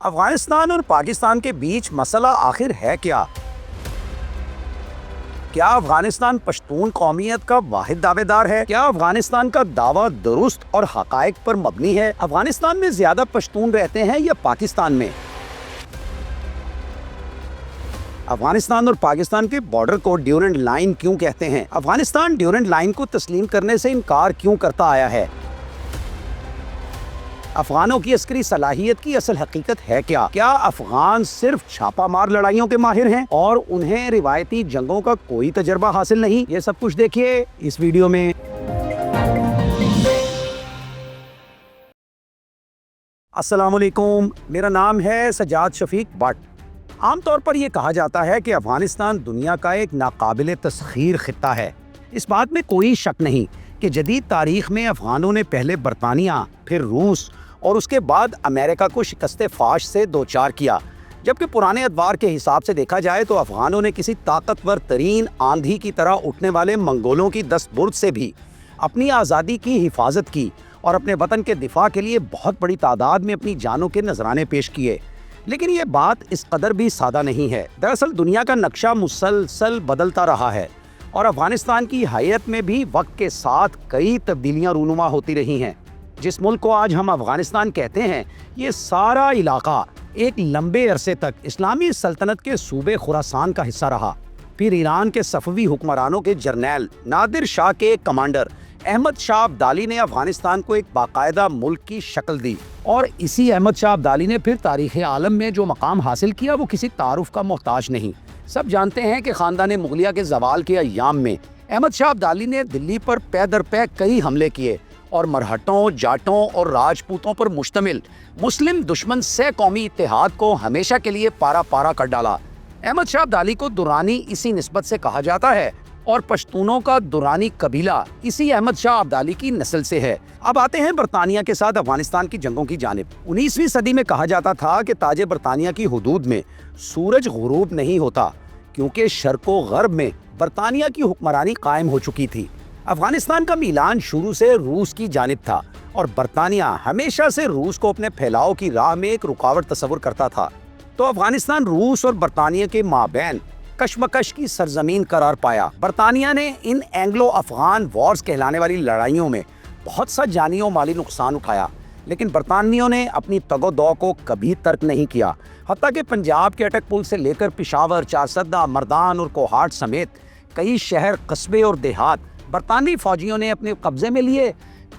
افغانستان اور پاکستان کے بیچ مسئلہ آخر ہے کیا؟ کیا افغانستان پشتون قومیت کا واحد دعوے دار ہے؟ کیا افغانستان کا دعویٰ درست اور حقائق پر مبنی ہے؟ افغانستان میں زیادہ پشتون رہتے ہیں یا پاکستان میں؟ افغانستان اور پاکستان کے بارڈر کو ڈیورنٹ لائن کیوں کہتے ہیں؟ افغانستان ڈیورنٹ لائن کو تسلیم کرنے سے انکار کیوں کرتا آیا ہے؟ افغانوں کی عسکری صلاحیت کی اصل حقیقت ہے کیا؟ کیا افغان صرف چھاپا مار لڑائیوں کے ماہر ہیں اور انہیں روایتی جنگوں کا کوئی تجربہ حاصل نہیں؟ یہ سب کچھ دیکھیے اس ویڈیو میں۔ السلام علیکم، میرا نام ہے سجاد شفیق بٹ۔ عام طور پر یہ کہا جاتا ہے کہ افغانستان دنیا کا ایک ناقابل تسخیر خطہ ہے۔ اس بات میں کوئی شک نہیں کہ جدید تاریخ میں افغانوں نے پہلے برطانیہ، پھر روس اور اس کے بعد امریکہ کو شکست فاش سے دوچار کیا، جبکہ پرانے ادوار کے حساب سے دیکھا جائے تو افغانوں نے کسی طاقتور ترین آندھی کی طرح اٹھنے والے منگولوں کی دست برد سے بھی اپنی آزادی کی حفاظت کی اور اپنے وطن کے دفاع کے لیے بہت بڑی تعداد میں اپنی جانوں کے نذرانے پیش کیے۔ لیکن یہ بات اس قدر بھی سادہ نہیں ہے۔ دراصل دنیا کا نقشہ مسلسل بدلتا رہا ہے اور افغانستان کی حیت میں بھی وقت کے ساتھ کئی تبدیلیاں رونما ہوتی رہی ہیں۔ جس ملک کو آج ہم افغانستان کہتے ہیں، یہ سارا علاقہ ایک لمبے عرصے تک اسلامی سلطنت کے صوبے خراسان کا حصہ رہا۔ پھر ایران کے صفوی حکمرانوں کے جرنیل، نادر شاہ کے کمانڈر احمد شاہ ابدالی نے افغانستان کو ایک باقاعدہ ملک کی شکل دی، اور اسی احمد شاہ ابدالی نے پھر تاریخ عالم میں جو مقام حاصل کیا وہ کسی تعارف کا محتاج نہیں۔ سب جانتے ہیں کہ خاندان مغلیہ کے زوال کے ایام میں احمد شاہ ابدالی نے دلی پر پے در پے کئی حملے کیے اور مرہٹوں، جاٹوں اور راجپوتوں پر مشتمل مسلم دشمن سے قومی اتحاد کو ہمیشہ کے لیے پارا پارا کر ڈالا۔ احمد شاہ ابدالی کو درانی اسی نسبت سے کہا جاتا ہے اور پشتونوں کا درانی قبیلہ اسی احمد شاہ ابدالی کی نسل سے ہے۔ اب آتے ہیں برطانیہ کے ساتھ افغانستان کی جنگوں کی جانب۔ 19ویں صدی میں کہا جاتا تھا کہ تاج برطانیہ کی حدود میں سورج غروب نہیں ہوتا، کیونکہ شرق و غرب میں برطانیہ کی حکمرانی قائم ہو چکی تھی۔ افغانستان کا میلان شروع سے روس کی جانب تھا اور برطانیہ ہمیشہ سے روس کو اپنے پھیلاؤ کی راہ میں ایک رکاوٹ تصور کرتا تھا۔ تو افغانستان روس اور برطانیہ کے مابین کشمکش کی سرزمین قرار پایا۔ برطانیہ نے ان اینگلو افغان وارز کہلانے والی لڑائیوں میں بہت سا جانی و مالی نقصان اٹھایا، لیکن برطانویوں نے اپنی تگ و دو کو کبھی ترک نہیں کیا، حتیٰ کہ پنجاب کے اٹک پل سے لے کر پشاور، چارسدہ، مردان اور کوہاٹ سمیت کئی شہر، قصبے اور دیہات برطانوی فوجیوں نے اپنے قبضے میں لیے۔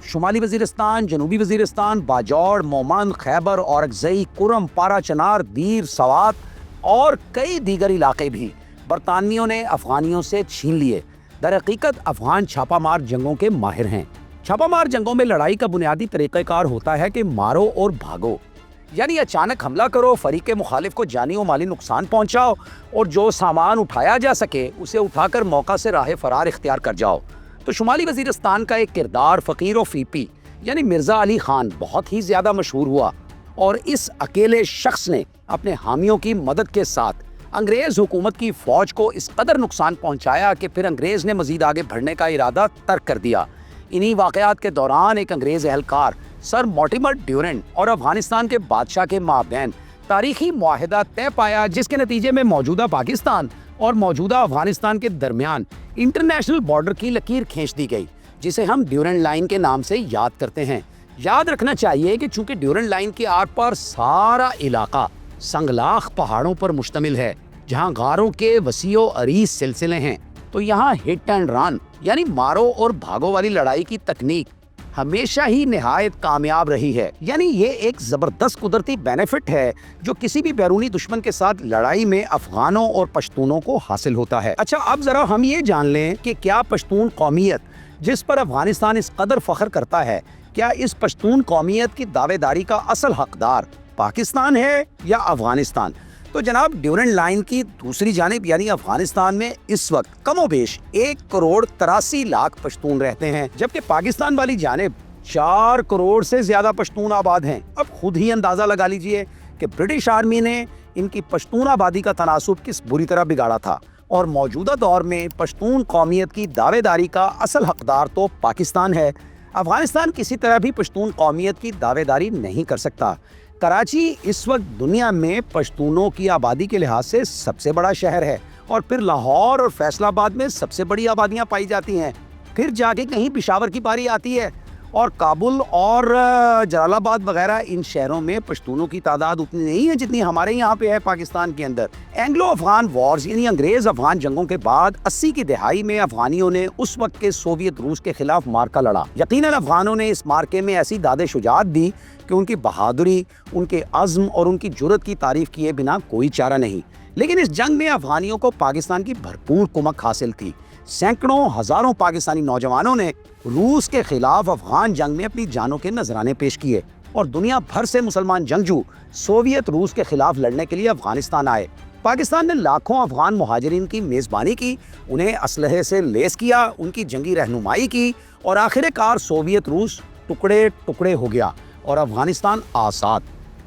شمالی وزیرستان، جنوبی وزیرستان، باجوڑ، مومند، خیبر، اورکزئی، کرم، پارا چنار، دیر، سوات اور کئی دیگر علاقے بھی برطانویوں نے افغانیوں سے چھین لیے۔ در حقیقت افغان چھاپا مار جنگوں کے ماہر ہیں۔ چھاپا مار جنگوں میں لڑائی کا بنیادی طریقہ کار ہوتا ہے کہ مارو اور بھاگو، یعنی اچانک حملہ کرو، فریق مخالف کو جانی و مالی نقصان پہنچاؤ اور جو سامان اٹھایا جا سکے اسے اٹھا کر موقع سے راہ فرار اختیار کر جاؤ۔ تو شمالی وزیرستان کا ایک کردار فقیر و فیپی یعنی مرزا علی خان بہت ہی زیادہ مشہور ہوا، اور اس اکیلے شخص نے اپنے حامیوں کی مدد کے ساتھ انگریز حکومت کی فوج کو اس قدر نقصان پہنچایا کہ پھر انگریز نے مزید آگے بڑھنے کا ارادہ ترک کر دیا۔ انہی واقعات کے دوران ایک انگریز اہلکار سر مورٹیمر ڈیورنٹ اور افغانستان کے بادشاہ کے مابین تاریخی معاہدہ طے پایا، جس کے نتیجے میں موجودہ پاکستان اور موجودہ افغانستان کے درمیان انٹرنیشنل بارڈر کی لکیر کھینچ دی گئی، جسے ہم ڈیورنٹ لائن کے نام سے یاد کرتے ہیں۔ یاد رکھنا چاہیے کہ چونکہ ڈیورنٹ لائن کے آر پار سارا علاقہ سنگلاخ پہاڑوں پر مشتمل ہے، جہاں غاروں کے وسیع و عریض سلسلے ہیں، تو یہاں ہٹ اینڈ رن یعنی مارو اور بھاگو والی لڑائی کی تکنیک ہمیشہ ہی نہایت کامیاب رہی ہے۔ یعنی یہ ایک زبردست قدرتی بینیفٹ ہے جو کسی بھی بیرونی دشمن کے ساتھ لڑائی میں افغانوں اور پشتونوں کو حاصل ہوتا ہے۔ اچھا، اب ذرا ہم یہ جان لیں کہ کیا پشتون قومیت جس پر افغانستان اس قدر فخر کرتا ہے، کیا اس پشتون قومیت کی دعوے داری کا اصل حقدار پاکستان ہے یا افغانستان؟ تو جناب، ڈیورنٹ لائن کی دوسری جانب یعنی افغانستان میں اس وقت کم و بیش 1,83,00,000 پشتون رہتے ہیں، جبکہ پاکستان والی جانب 4 کروڑ سے زیادہ پشتون آباد ہیں۔ اب خود ہی اندازہ لگا لیجئے کہ برٹش آرمی نے ان کی پشتون آبادی کا تناسب کس بری طرح بگاڑا تھا، اور موجودہ دور میں پشتون قومیت کی دعوے داری کا اصل حقدار تو پاکستان ہے۔ افغانستان کسی طرح بھی پشتون قومیت کی دعوے داری نہیں کر سکتا۔ कराची इस वक्त दुनिया में पश्तूनों की आबादी के लिहाज से सबसे बड़ा शहर है और फिर लाहौर और फैसलाबाद में सबसे बड़ी आबादियां पाई जाती हैं। फिर जाके कहीं पेशावर की बारी आती है और काबुल और जलालाबाद वगैरह इन शहरों में पश्तूनों की तादाद उतनी नहीं है जितनी हमारे यहाँ पे है पाकिस्तान के अंदर। एंग्लो अफगान वॉर्स यानी अंग्रेज़ अफगान जंगों के बाद 80 की दहाई में अफगानियों ने उस वक्त के सोवियत रूस के खिलाफ मार्का लड़ा। यकीनन अफगानों ने इस मार्के में ऐसी दादे शुजात दी कि उनकी बहादुरी, उनके अज़्म और उनकी जुर्रत की तारीफ किए बिना कोई चारा नहीं। लेकिन इस जंग में अफगानियों को पाकिस्तान की भरपूर कुमक हासिल थी। सैकड़ों हज़ारों पाकिस्तानी नौजवानों ने रूस के खिलाफ अफगान जंग में अपनी जानों के नजराने पेश किए और दुनिया भर से मुसलमान जंगजू सोवियत रूस के खिलाफ लड़ने के लिए अफगानिस्तान आए। पाकिस्तान ने लाखों अफगान मुहाजिरीन की मेज़बानी की, उन्हें असलहे से लैस किया, उनकी जंगी रहनुमाई की और आखिरकार सोवियत रूस टुकड़े टुकड़े हो गया और अफगानिस्तान आज़ाद।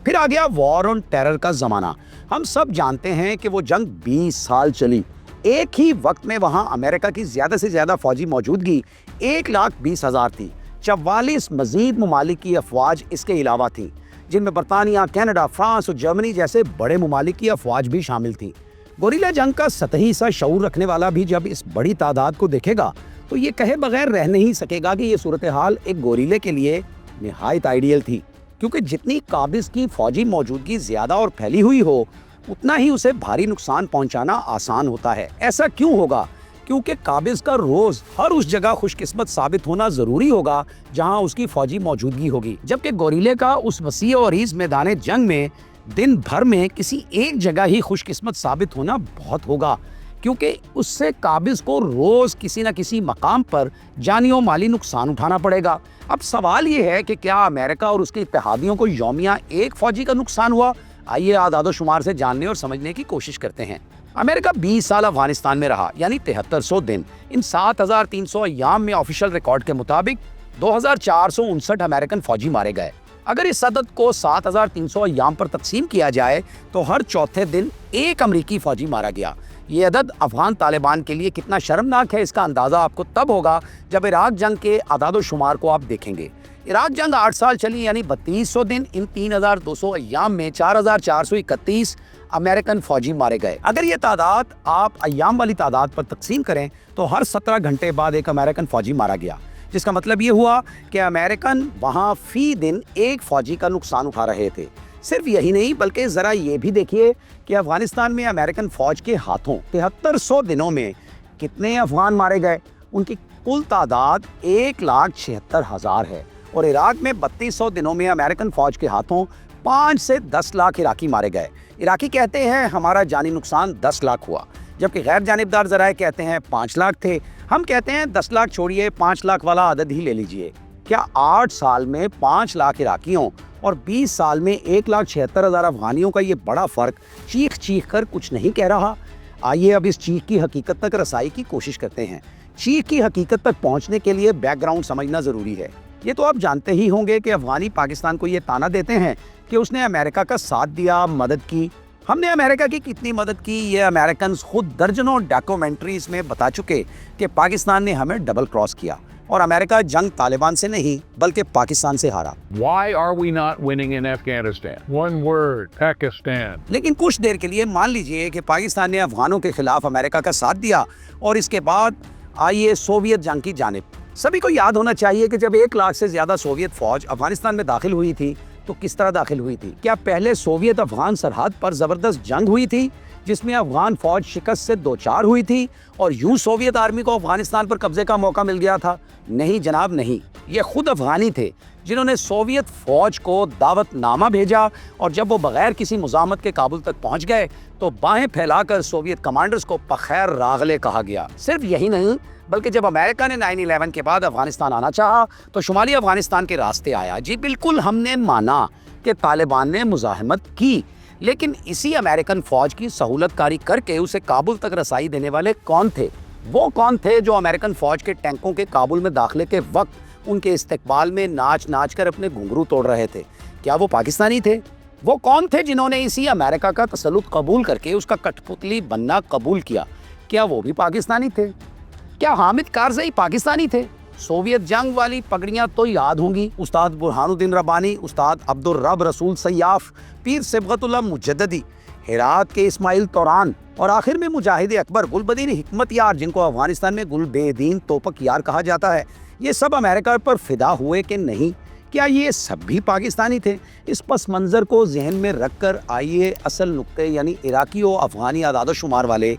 फिर आ गया वॉर ऑन टेरर का ज़माना। हम सब जानते हैं कि वो जंग 20 साल चली। एक ही वक्त में वहाँ अमेरिका की ज़्यादा से ज़्यादा फ़ौजी मौजूदगी 1,20,000 थी। 44 मज़ीद ममालिक की अफवाज इसके अलावा थी, जिनमें बरतानिया, कनाडा, फ्रांस और जर्मनी जैसे बड़े ममालिक की अफवाज भी शामिल थी। गोरिल्ला जंग का सतही सा शऊर रखने वाला भी जब इस बड़ी तादाद को देखेगा तो ये कहे बगैर रह नहीं सकेगा कि ये सूरत हाल एक गोरिल्ले के लिए निहायत आइडियल थी, क्योंकि जितनी काबिज़ की फ़ौजी मौजूदगी ज़्यादा और फैली हुई हो उतना ही उसे भारी नुकसान पहुंचाना आसान होता है। ऐसा क्यों होगा? क्योंकि काबिज़ का रोज़ हर उस जगह खुशकिस्मत साबित होना ज़रूरी होगा जहां उसकी फ़ौजी मौजूदगी होगी, जबकि गोरिल्ले का उस वसी और अरीज़ मैदान जंग में दिन भर में किसी एक जगह ही खुशकिस्मत साबित होना बहुत होगा, क्योंकि उससे काबिज़ को रोज़ किसी न किसी मकाम पर जानी और माली नुकसान उठाना पड़ेगा। अब सवाल ये है कि क्या अमेरिका और उसके इत्तेहादियों को यौमिया एक फ़ौजी का नुकसान हुआ? आइए आदादो शुमार से जानने और समझने की कोशिश करते हैं। अमेरिका 20 साल अफगानिस्तान में रहा, यानी 7300 दिन। इन 7300 अय्याम में ऑफिशियल रिकॉर्ड के मुताबिक 2459 अमेरिकन फौजी मारे गए। अगर इस अदद को 7300 अय्याम पर तकसीम किया जाए तो हर चौथे दिन एक अमरीकी फौजी मारा गया। ये अदद अफगान तालिबान के लिए कितना शर्मनाक है, इसका अंदाज़ा आपको तब होगा जब इराक जंग के आदादो शुमार को आप देखेंगे। इराक जंग 8 साल चली, यानी 3200 दिन। इन 3200 अय्याम में 4431 अमेरिकन फौजी मारे गए। अगर ये तादाद आप अय्याम वाली तादाद पर तकसीम करें तो हर 17 घंटे बाद एक अमेरिकन फौजी मारा गया, जिसका मतलब ये हुआ कि अमेरिकन वहाँ फी दिन एक फौजी का नुकसान उठा रहे थे। सिर्फ यही नहीं, बल्कि ज़रा ये भी देखिए कि अफगानिस्तान में अमेरिकन फ़ौज के हाथों 7300 दिनों में कितने अफगान मारे गए। उनकी कुल तादाद 1,76,000 है और इराक में 3200 दिनों में अमेरिकन फ़ौज के हाथों 5 से 10 लाख इराकी मारे गए। इराकी कहते हैं हमारा जानी नुकसान 10 लाख हुआ, जबकि गैर जानिबदार ज़राए कहते हैं 5 लाख थे। हम कहते हैं 10 लाख छोड़िए, 5 लाख वाला आदद ही ले लीजिए। क्या 8 साल में 5 लाख इराकियों और 20 साल में 1,76,000 अफगानियों का ये बड़ा फ़र्क चीख चीख कर कुछ नहीं कह रहा? आइए अब इस चीख की हकीकत तक रसाई की कोशिश करते हैं। चीख की हकीकत तक पहुँचने के लिए बैकग्राउंड समझना ज़रूरी है। ये तो आप जानते ही होंगे कि अफगानी पाकिस्तान को ये ताना देते हैं कि उसने अमेरिका का साथ दिया, मदद की। हमने अमेरिका की कितनी मदद की ये अमेरिकन खुद दर्जनों डॉक्यूमेंट्रीज में बता चुके कि पाकिस्तान ने हमें डबल क्रॉस किया और अमेरिका जंग तालिबान से नहीं बल्कि पाकिस्तान से हारा। Why are we not winning in Afghanistan? One word, Pakistan. लेकिन कुछ देर के लिए मान लीजिए कि पाकिस्तान ने अफगानों के खिलाफ अमेरिका का साथ दिया और इसके बाद आइए सोवियत जंग की जानिब। सभी को याद होना चाहिए कि जब 1 लाख से ज़्यादा सोवियत फ़ौज अफगानिस्तान में दाखिल हुई थी तो किस तरह दाखिल हुई थी? क्या पहले सोवियत अफगान सरहद पर ज़बरदस्त जंग हुई थी जिसमें अफगान फ़ौज शिकस्त से दो चार हुई थी और यूं सोवियत आर्मी को अफगानिस्तान पर कब्जे का मौका मिल गया था? नहीं जनाब, नहीं। ये खुद अफगानी थे जिन्होंने सोवियत फ़ौज को दावतनामा भेजा और जब वो बगैर किसी मुज़ामत के काबुल तक पहुंच गए तो बाहें फैलाकर सोवियत कमांडर्स को पखैर रागले कहा गया। सिर्फ यही नहीं, बल्कि जब अमेरिका ने 9/11 के बाद अफगानिस्तान आना चाहा तो शुमाली अफगानिस्तान के रास्ते आया। जी बिल्कुल, हमने माना कि तालिबान ने मुज़ाहमत की, लेकिन इसी अमेरिकन फ़ौज की सहूलतकारी करके उसे काबुल तक रसाई देने वाले कौन थे? वो कौन थे जो अमेरिकन फ़ौज के टैंकों के काबुल में दाखिले के वक्त उनके इस्तकबाल में नाच नाच कर अपने घुंघरू तोड़ रहे थे? क्या वो पाकिस्तानी थे? वो कौन थे जिन्होंने इसी अमेरिका का तसल्लुत कबूल करके उसका कठपुतली बनना कबूल किया? क्या वो भी पाकिस्तानी थे? क्या हामिद कारज़ई पाकिस्तानी थे? सोवियत जंग वाली पगड़ियां तो याद होंगी, उस्ताद बुरहानुद्दीन रब्बानी, उस्ताद अब्दुल-रब रसूल सय्याफ, पीर सिबगतुल्लाह मुजद्ददी, हेरात के इस्माइल तौरान और आखिर में मुजाहिद अकबर गुलबदीन हिकमत यार, जिनको अफगानिस्तान में गुलबेदीन तोपक यार कहा जाता है, ये सब अमेरिका पर फिदा हुए कि नहीं? क्या ये सब भी पाकिस्तानी थे? इस पस मंज़र को जहन में रख कर आइए असल नुक्ते यानी इराकी और अफ़गानी आदाद शुमार वाले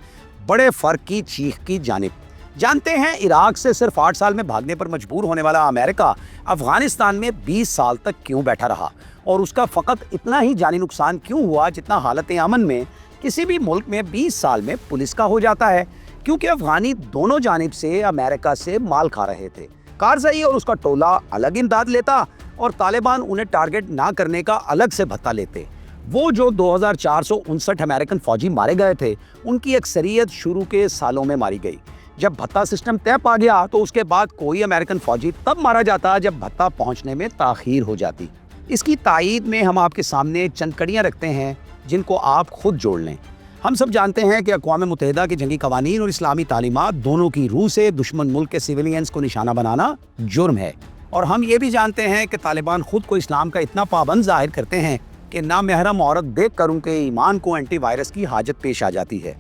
बड़े फ़र्क की चीख की जानिब। जानते हैं इराक से सिर्फ 8 साल में भागने पर मजबूर होने वाला अमेरिका अफ़गानिस्तान में 20 साल तक क्यों बैठा रहा, और उसका फ़कत इतना ही जानी नुकसान क्यों हुआ जितना हालत अमन में किसी भी मुल्क में 20 साल में पुलिस का हो जाता है? क्योंकि अफ़गानी दोनों जानिब से अमेरिका से माल खा रहे थे। कारज़ई और उसका टोला अलग इमदाद लेता और तालिबान उन्हें टारगेट ना करने का अलग से भत्ता लेते। वो जो 2459 अमेरिकन फौजी मारे गए थे, उनकी अक्सरियत शुरू के सालों में मारी गई। जब भत्ता सिस्टम तय पा गया तो उसके बाद कोई अमेरिकन फौजी तब मारा जाता जब भत्ता पहुंचने में ताख़ीर हो जाती। इसकी तायीद में हम आपके सामने चंद कड़ियाँ रखते हैं जिनको आप खुद जोड़ लें। हम सब जानते हैं कि अक़वाम मुत्तहिदा के जंगी कवानीन और इस्लामी तालीमात दोनों की रूह से दुश्मन मुल्क के सिविलियंस को निशाना बनाना जुर्म है, और हम ये भी जानते हैं कि तालिबान खुद को इस्लाम का इतना पाबंद ज़ाहिर करते हैं कि नामहरम औरत देख कर उनके ईमान को एंटीवायरस की हाजत पेश आ जाती है।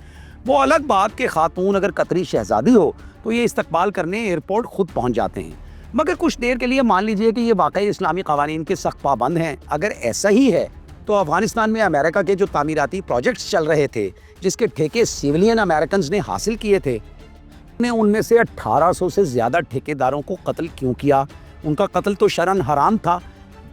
वो अलग बात कि खातून अगर कतरी शहजादी हो तो ये इस्तकबाल करने एयरपोर्ट खुद पहुँच जाते हैं। मगर कुछ देर के लिए मान लीजिए कि ये वाकई इस्लामी कवानीन के सख्त पाबंद हैं। अगर ऐसा ही है तो अफ़गानिस्तान में अमेरिका के जो तामीराती प्रोजेक्ट्स चल रहे थे, जिसके ठेके सिविलियन अमेरिकन ने हासिल किए थे, ने उनमें से 1800 से ज़्यादा ठेकेदारों को कत्ल क्यों किया? उनका कत्ल तो शरन हराम था।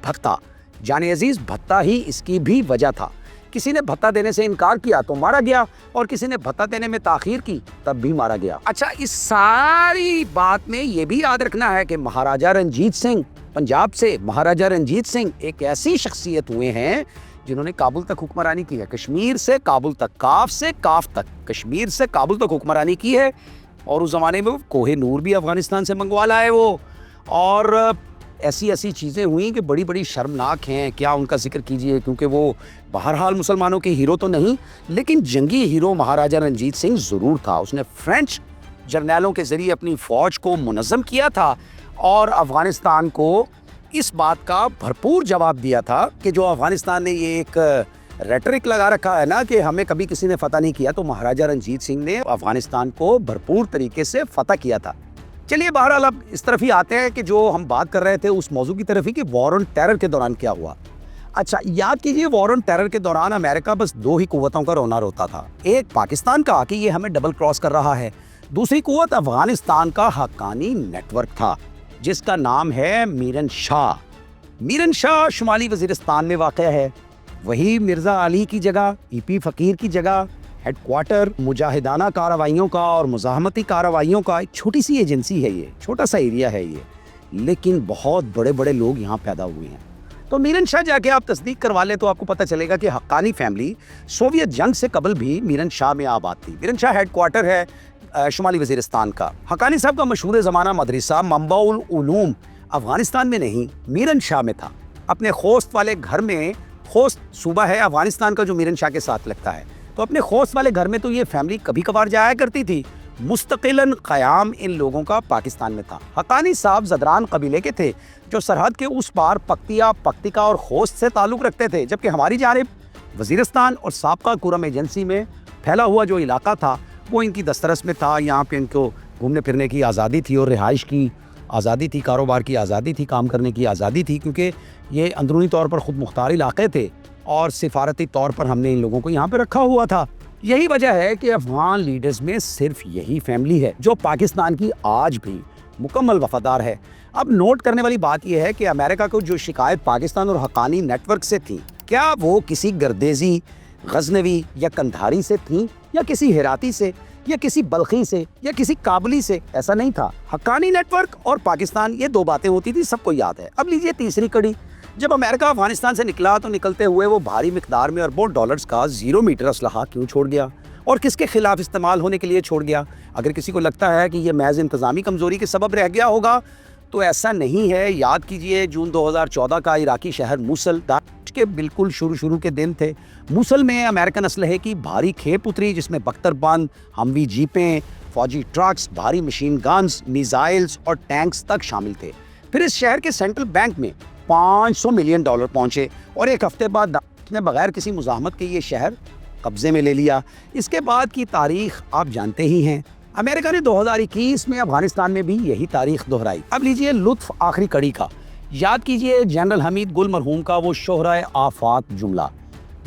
भत्ता, जाने अजीज़, भत्ता ही इसकी भी वजह था। किसी ने भत्ता देने से इनकार किया तो मारा गया, और किसी ने भत्ता देने में ताख़ीर की तब भी मारा गया। अच्छा, इस सारी बात में ये भी याद रखना है कि महाराजा रंजीत सिंह, पंजाब से महाराजा रंजीत सिंह एक ऐसी शख्सियत हुए हैं जिन्होंने काबुल तक हुक्मरानी की है। कश्मीर से काबुल तक, काफ से काफ तक, कश्मीर से काबुल तक हुक्मरानी की है। और उस ज़माने में कोहे नूर भी अफ़गानिस्तान से मंगवा लाए वो, और ऐसी ऐसी चीज़ें हुई कि बड़ी बड़ी शर्मनाक हैं। क्या उनका जिक्र कीजिए, क्योंकि वो बहरहाल मुसलमानों के हीरो तो नहीं, लेकिन जंगी हीरो महाराजा रंजीत सिंह ज़रूर था। उसने फ्रेंच जर्नैलों के ज़रिए अपनी फ़ौज को मुनज़्ज़म किया था और अफ़गानिस्तान को इस बात का भरपूर जवाब दिया था कि जो अफ़गानिस्तान ने ये एक रेटरिक लगा रखा है ना कि हमें कभी किसी ने फ़तह नहीं किया, तो महाराजा रंजीत सिंह ने अफ़गानिस्तान को भरपूर तरीके से फ़तह किया था। चलिए बहरहाल अब इस तरफ ही आते हैं कि जो हम बात कर रहे थे उस मौजू की तरफ ही कि वॉर ऑन टेरर के दौरान क्या हुआ। अच्छा, याद कीजिए, वॉर ऑन टेरर के दौरान अमेरिका बस 2 ही कुव्वतों का रोना रोता था। एक पाकिस्तान का कि ये हमें डबल क्रॉस कर रहा है, दूसरी कुव्वत अफ़गानिस्तान का हक्कानी नेटवर्क था जिसका नाम है मीरन शाह। मीरन शाह शुमाली वज़ीरिस्तान में वाक़ है। वही मिर्ज़ा अली की जगह, ईपी फ़कीर की जगह हेडक्वार्टर मुजाहिदाना कार्रवाइयों का और मुज़ाहमती कार्रवाइयों का एक छोटी सी एजेंसी है। ये छोटा सा एरिया है ये, लेकिन बहुत बड़े बड़े लोग यहाँ पैदा हुए हैं। तो मीरन शाह जाके आप तस्दीक करवा लें तो आपको पता चलेगा कि हक्कानी फैमिली सोवियत जंग से कबल भी मीरन शाह में आबाद थी। मीरन शाह हेडक्वार्टर है शुमाली वज़ीरिस्तान का। हक्कानी साहब का मशहूर ज़माना मदरसा मंबाउल उलूम अफ़गानिस्तान में नहीं, मीरन शाह में था। अपने खोस्त वाले घर में, खोस्त सूबा है अफ़गानिस्तान का जो मीरन शाह के साथ लगता है, तो अपने खोस्त वाले घर में तो ये फैमिली कभी कभार जाया करती थी। मुस्तकिलन क़याम इन लोगों का पाकिस्तान में था। हक्कानी साहब ज़दरान कबीले के थे जो सरहद के उस पार पक्तिया, पक्तिका और खोस्त से ताल्लुक़ रखते थे, जबकि हमारी जानिब वज़ीरिस्तान और साबका कुरम एजेंसी में फैला हुआ जो इलाका था वो इनकी दस्तरस में था। यहाँ पे इनको घूमने फिरने की आज़ादी थी और रिहाइश की आज़ादी थी, कारोबार की आज़ादी थी, काम करने की आज़ादी थी, क्योंकि ये अंदरूनी तौर पर ख़ुद मुख्तार इलाक़े थे और सिफारती तौर पर हमने इन लोगों को यहाँ पे रखा हुआ था। यही वजह है कि अफ़गान लीडर्स में सिर्फ यही फैमिली है जो पाकिस्तान की आज भी मुकम्मल वफादार है। अब नोट करने वाली बात यह है कि अमेरिका को जो शिकायत पाकिस्तान और हक्कानी नेटवर्क से थी, क्या वो किसी गर्देजी, गजनवी या कंधारी से थी, या किसी हेराती से, या किसी बल्खी से, या किसी काबुली से? ऐसा नहीं था। हक्कानी नेटवर्क और पाकिस्तान, ये 2 बातें होती थी, सबको याद है। अब लीजिए तीसरी कड़ी। जब अमेरिका अफगानिस्तान से निकला तो निकलते हुए वो भारी मिकदार में अरबों डॉलर्स का 0 मीटर असलहा क्यों छोड़ गया और किसके खिलाफ इस्तेमाल होने के लिए छोड़ गया? अगर किसी को लगता है कि ये महज इंतज़ामी कमज़ोरी के सबब रह गया होगा तो ऐसा नहीं है। याद कीजिए, जून 2014 का इराकी शहर मूसल दाइश के बिल्कुल शुरू के दिन थे। मूसल में अमेरिकन असलहे की भारी खेप उतरी जिसमें बख्तरबंद, हमवी जीपें, فوجی ٹرکس، بھاری مشین گنز، میزائلز اور ٹینکس تک شامل تھے۔ پھر اس شہر کے سینٹرل بینک میں $500 ملین پہنچے اور ایک ہفتے بعد نے بغیر کسی مزاحمت کے یہ شہر قبضے میں لے لیا۔ اس کے بعد کی تاریخ آپ جانتے ہی ہیں۔ امریکہ نے 2021 میں افغانستان میں بھی یہی تاریخ دہرائی۔ اب لیجئے لطف آخری کڑی کا۔ یاد کیجئے جنرل حمید گل مرحوم کا وہ شہرۂ آفات جملہ،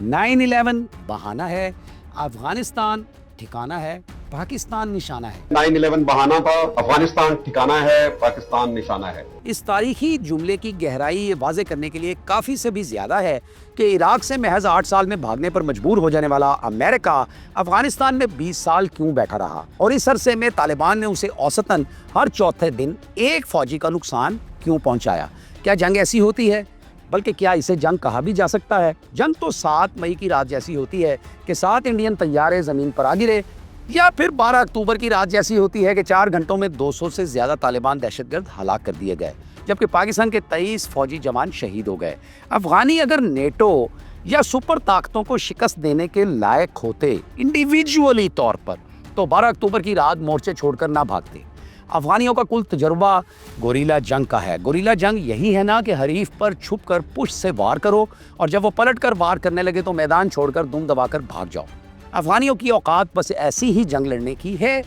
9/11 بہانہ ہے، افغانستان ٹھکانہ ہے، پاکستان نشانہ ہے۔ 9/11 بہانہ تھا، افغانستان ٹھکانہ ہے، پاکستان نشانہ ہے۔ اس تاریخی جملے کی گہرائی یہ واضح کرنے کے لیے کافی سے بھی زیادہ ہے کہ عراق سے محض 8 سال میں بھاگنے پر مجبور ہو جانے والا امریکہ افغانستان میں 20 سال کیوں بیٹھا رہا، اور اس عرصے میں طالبان نے اسے اوسطاً ہر چوتھے دن ایک فوجی کا نقصان کیوں پہنچایا۔ کیا جنگ ایسی ہوتی ہے؟ بلکہ کیا اسے جنگ کہا بھی جا سکتا ہے؟ جنگ تو 7 مئی کی رات جیسی ہوتی ہے کہ 7 انڈین طیارے زمین پر آ گرے، یا پھر 12 اکتوبر کی رات جیسی ہوتی ہے کہ 4 گھنٹوں میں 200 سے زیادہ طالبان دہشت گرد ہلاک کر دیے گئے، جبکہ پاکستان کے 23 فوجی جوان شہید ہو گئے۔ افغانی اگر نیٹو یا سپر طاقتوں کو شکست دینے کے لائق ہوتے انڈیویجولی طور پر، تو 12 اکتوبر کی رات مورچے چھوڑ کر نہ بھاگتے۔ افغانیوں کا کل تجربہ گوریلا جنگ کا ہے۔ گوریلا جنگ یہی ہے نا کہ حریف پر چھپ کر پشت سے وار کرو، اور جب وہ پلٹ کر وار کرنے لگے تو میدان چھوڑ کر دم دبا کر بھاگ جاؤ۔ افغانیوں کی اوقات بس ایسی ہی جنگ لڑنے کی ہے۔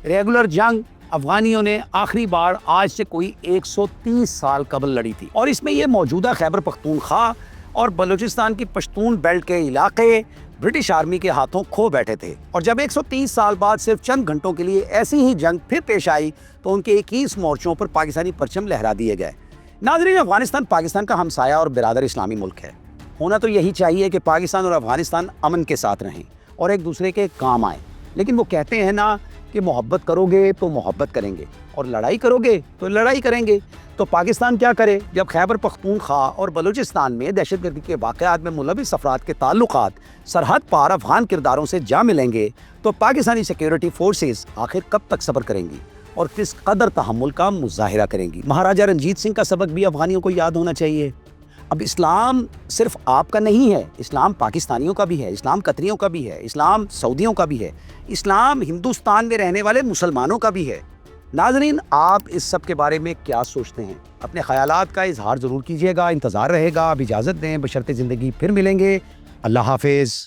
ریگولر جنگ افغانیوں نے آخری بار آج سے کوئی 130 سال قبل لڑی تھی، اور اس میں یہ موجودہ خیبر پختونخوا اور بلوچستان کی پشتون بیلٹ کے علاقے برٹش آرمی کے ہاتھوں کھو بیٹھے تھے۔ اور جب 130 سال بعد صرف چند گھنٹوں کے لیے ایسی ہی جنگ پھر پیش آئی تو ان کے 21 مورچوں پر پاکستانی پرچم لہرا دیے گئے۔ ناظرین، افغانستان پاکستان کا ہمسایہ اور برادر اسلامی ملک ہے۔ ہونا تو یہی چاہیے کہ پاکستان اور افغانستان امن کے ساتھ رہیں اور ایک دوسرے کے کام آئیں، لیکن وہ کہتے ہیں نا کہ محبت کرو گے تو محبت کریں گے، اور لڑائی کرو گے تو لڑائی کریں گے۔ تو پاکستان کیا کرے جب خیبر پختونخوا اور بلوچستان میں دہشت گردی کے واقعات میں ملوث افراد کے تعلقات سرحد پار افغان کرداروں سے جا ملیں گے؟ تو پاکستانی سیکیورٹی فورسز آخر کب تک صبر کریں گی اور کس قدر تحمل کا مظاہرہ کریں گی؟ مہاراجہ رنجیت سنگھ کا سبق بھی افغانیوں کو یاد ہونا چاہیے۔ اب اسلام صرف آپ کا نہیں ہے، اسلام پاکستانیوں کا بھی ہے، اسلام قطریوں کا بھی ہے، اسلام سعودیوں کا بھی ہے، اسلام ہندوستان میں رہنے والے مسلمانوں کا بھی ہے۔ ناظرین، آپ اس سب کے بارے میں کیا سوچتے ہیں؟ اپنے خیالات کا اظہار ضرور کیجیے گا۔ انتظار رہے گا۔ اب اجازت دیں، بشرط زندگی پھر ملیں گے۔ اللہ حافظ۔